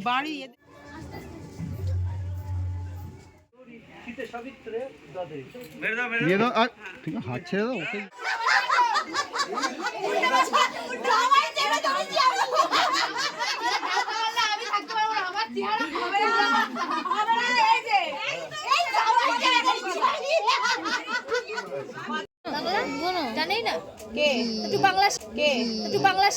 বাড়ি হাত ছেড়ে দাও ওকে। জানেই না কে একটু বাংলা কে একটু Bangla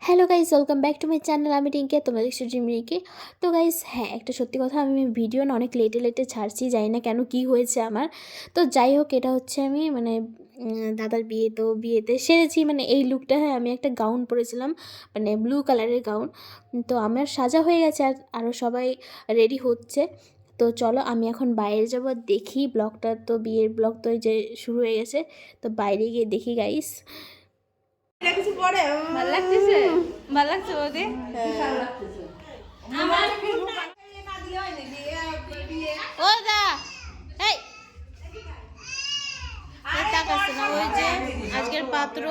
hello guys, welcome back to my channel. আমি রিঙ্কি, তোমরা দেখছো জিমরিকে। তো গাইজ হ্যাঁ, একটা সত্যি কথা, আমি ভিডিও না অনেক লেটে ছাড়ছি, জানি না কেন কি হয়েছে আমার। তো যাই হোক, এটা হচ্ছে আমি দাদার বিয়ে, তো বিয়েতে সেরেছি এই লুকটা। হ্যাঁ, আমি একটা গাউন পরেছিলাম, ব্লু কালারের গাউন। তো আমার সাজা হয়ে গেছে, আর আরও সবাই রেডি হচ্ছে। তো চলো আমি এখন বাইরে যাব, দেখি ব্লগটা। তো বিয়ের ব্লগ তো যে শুরু হয়ে গেছে, তো বাইরে গিয়ে দেখি গাইস। কিছু পরে ভালো লাগতেছে, ভালো লাগছে ওদের। ও দা এই তাকাচ্ছে না, ওই যে আজকের পাত্র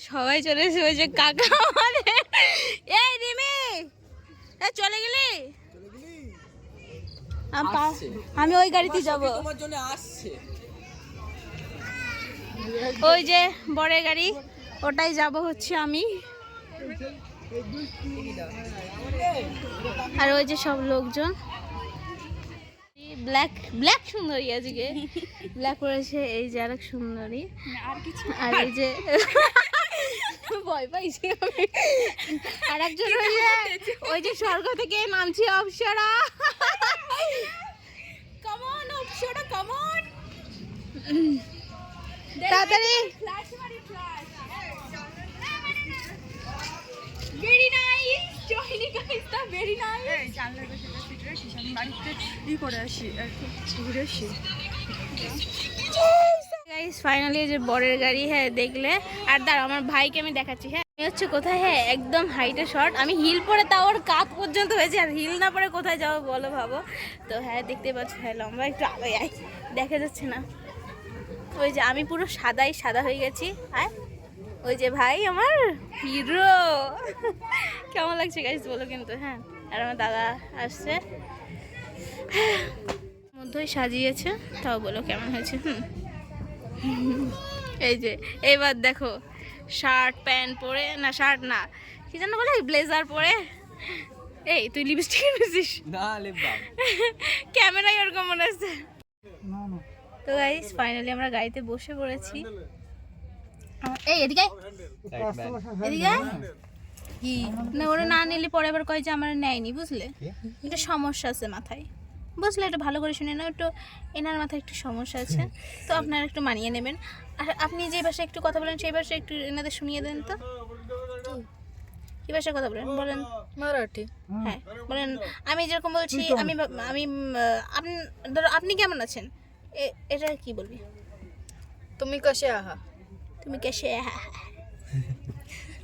সবাই চলে এসে, ওই যে কাকা মানে এই রিমি চলে গেলি, আমি ওই গাড়িতে যাবো। ওই যে বড়ের গাড়ি, ওটাই যাব হচ্ছে আমি। আর ওই যে সব লোকজন, ব্ল্যাক ব্ল্যাক সুন্দরী, আজকে ব্ল্যাক পরেছে। এই যে আরেক সুন্দরী, আর এই যে ভয় পাইছি আমি। আর একজন ওই যে স্বর্গ থেকে নামছি, অপসরা। কামন অপসরা, কামন তাড়াতাড়ি। Very nice, joining us, the very nice. Hey, জানলার কাছে সিটরে কিষান বাড়িতে করে আসি, আর ঘুরে আসি। গাইস ফাইনালি যে বরের গাড়ি, হ্যাঁ দেখলে। আর দাঁড়াও, আমার ভাইকে আমি দেখাচ্ছি। হ্যাঁ আমি হচ্ছে কোথায়, হ্যাঁ একদম হাইটে শর্ট, আমি হিল পরে তাও ওর কাক পর্যন্ত হয়েছে, আর হিল না পরে কোথায় যাবো বলো, ভাবো তো। হ্যাঁ দেখতে পাচ্ছ, হ্যাঁ লম্বা একটু আগে দেখা যাচ্ছে না। ওই যে আমি পুরো সাদাই সাদা হয়ে গেছি। হ্যাঁ ওই যে ভাই আমার হিরো, কেমন লাগছে গাইস বলো কিন্তু। হ্যাঁ আর আমার দাদা আসছে, মধ্যেই সাজিয়েছে, তাও বলো কেমন হয়েছে। এই যে এবার দেখো, শার্ট প্যান্ট পরে, না শার্ট না কি যেন বলে, ব্লেজার পরে। এই তুই লিপস্টিক এনেছিস না? লিপ বাম ক্যামেরায় ওরকম মনে হচ্ছে। তো গাইস ফাইনালি আমরা গাড়িতে বসে পড়েছি। এই এদিকে এদিকে কি না, ওরা না নিলে পরে আবার কয় যে আমার নেয়নি, বুঝলে? এটা সমস্যা আছে মাথায়, বুঝলে? এটা ভালো করে শুনে না, একটু এনার মাথায় একটু সমস্যা আছে, তো আপনারা একটু মানিয়ে নেবেন। আর আপনি যে ভাষায় একটু কথা বলেন, সেই ভাষায় একটু এনাদের শুনিয়ে দেন তো। কি ভাষায় কথা বলেন বলেন? মারাঠি। হ্যাঁ বলেন। আমি যেরকম বলছি, আমি আমি আপনি ধরো, আপনি কেমন আছেন, এটা কি বলবি? তুমি কাছে আহা, তুমি কাছে আহা।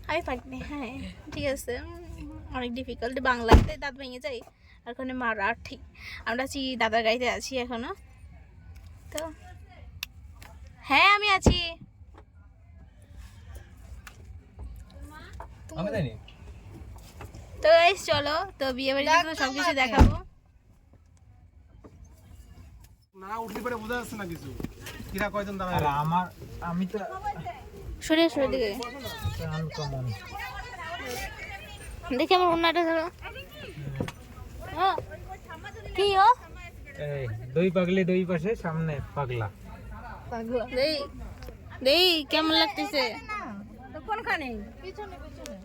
আমি পারি। হ্যাঁ ঠিক আছে, অনেক ডিফিকাল্ট। বাংলাতে দাঁত ভেঙে যায়, আর ওখানে মারাঠি। আমরা আছি দাদার গাড়িতে আছি এখনো। তো হ্যাঁ আমি আছি। তো গাইস চলো, তো বিয়ে বাড়িতে তো সবকিছু দেখাবো। না উঠলি পরে বোঝা যাচ্ছে না কিছু, কিরা কয়জন দাঁড়ায়। আর আমার আমি তো সরে সরে দিকে দেখি আমার অন্যটা ধরো। কি ও এই দুই পাগলি দুই পাশে, সামনে পাগলা পাগলা। দেই দেই কেমন লাগতেছে? কোনখানে? পিছনে পিছনে।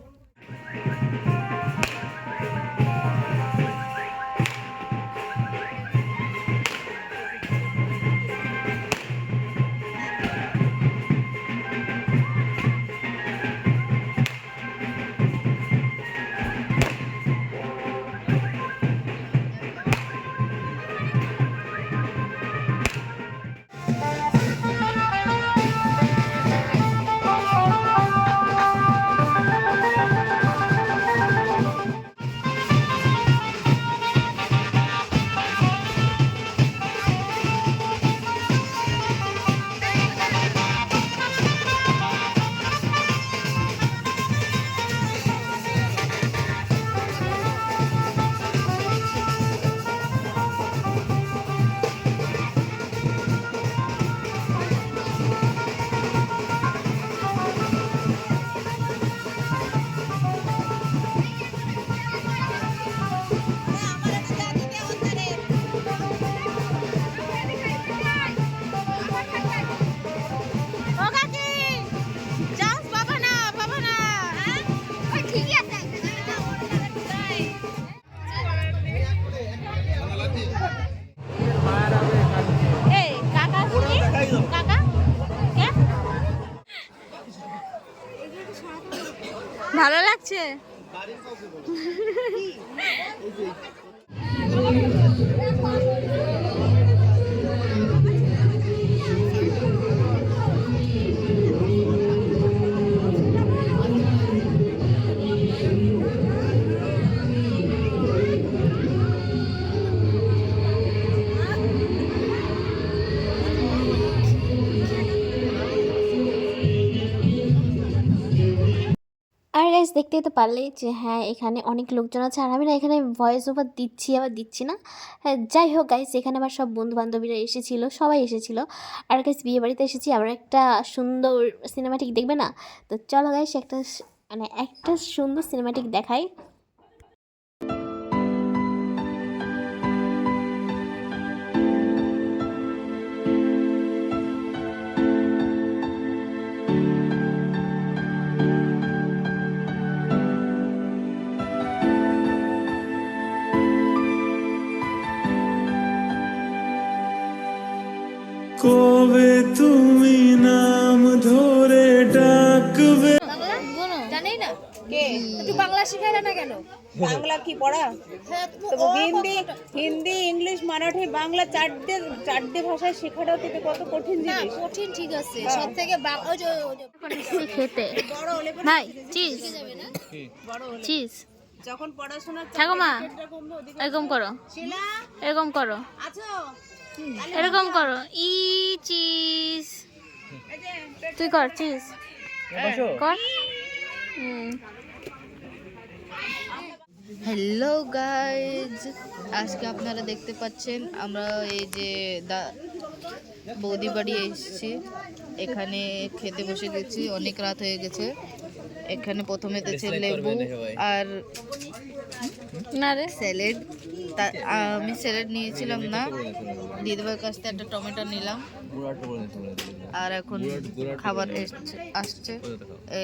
দিচ্ছে। আর গাইস দেখতেই তো পারলে যে হ্যাঁ এখানে অনেক লোকজন আছে, আর আমি না এখানে ভয়েস ওভার দিচ্ছি আবার দিচ্ছি না। হ্যাঁ যাই হোক গাইস, এখানে আমার সব বন্ধু বান্ধবীরা এসেছিলো, সবাই এসেছিলো। আর গাইস বিয়ে বাড়িতে এসেছি, আমরা একটা সুন্দর সিনেমাটিক দেখবে না? তো চলো গাইস একটা সুন্দর সিনেমাটিক দেখাই। কবে তুমি নাম ধরে ডাকবে। জানেই না কে তুই বাংলা শিখাইলে না কেন? বাংলা কি পড়া? তো হিন্দি হিন্দি ইংলিশ মারাঠি বাংলা চারটে ভাষায় শেখাটাও তো কত কঠিন জিনিস। কঠিন ঠিক আছে, সব থেকে খেতে ভাই চিজ চিজ যখন পড়াশোনা ঠাকুমা এরকম করো, এরকম করো, এরকম করো, ই চিজ তুই কর চিজ কর। হ্যালো গাইজ, আজকে আপনারা দেখতে পাচ্ছেন আমরা এই যে বৌদি বাড়ি এসেছি। এখানে খেতে বসে গেছি, অনেক রাত হয়ে গেছে। এখানে প্রথমে দিয়েছে লেবু আর না রে স্যালাড। আমি স্যালাড নিয়েছিলাম না, দিদিভার কাছ থেকে একটা টমেটো নিলাম। আর এখন খাবার আসছে,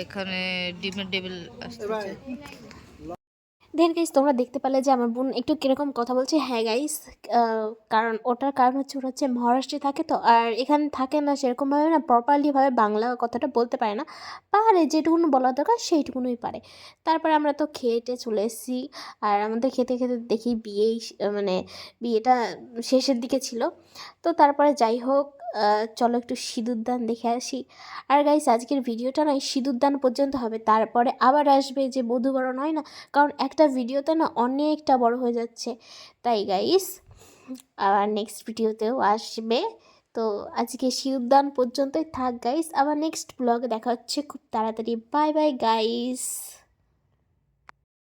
এখানে ডিমের টেবিল আসছে। দেন গাইস তোমরা দেখতে পেলে যে আমার বোন একটু কীরকম কথা বলছে। হ্যাঁ গাইস, কারণ ওটার কারণ হচ্ছে ওরা হচ্ছে মহারাষ্ট্রে থাকে, তো আর এখানে থাকে না সেরকমভাবে, না প্রপারলিভাবে বাংলা কথাটা বলতে পারে না, পারে যেটুকুনি বলা দরকার সেইটুকুনই পারে। তারপরে আমরা তো খেয়েটে চলে এসেছি, আর আমাদের খেতে খেতে দেখি বিয়েটা শেষের দিকে ছিল। তো তারপরে যাই হোক, চলো একটু সিঁদুরদান দেখে আসি। আর গাইস আজকের ভিডিওটা না সিঁদুরদান পর্যন্ত হবে, তারপরে আবার আসবে যে বধূবরণ হয় না, কারণ একটা ভিডিওতে না অনেকটা বড় হয়ে যাচ্ছে। তাই গাইস আবার নেক্সট ভিডিওতেও আসবে। তো আজকে সিঁদুরদান পর্যন্তই থাক গাইস, আবার নেক্সট ব্লগে দেখা হচ্ছে খুব তাড়াতাড়ি। Bye bye guys.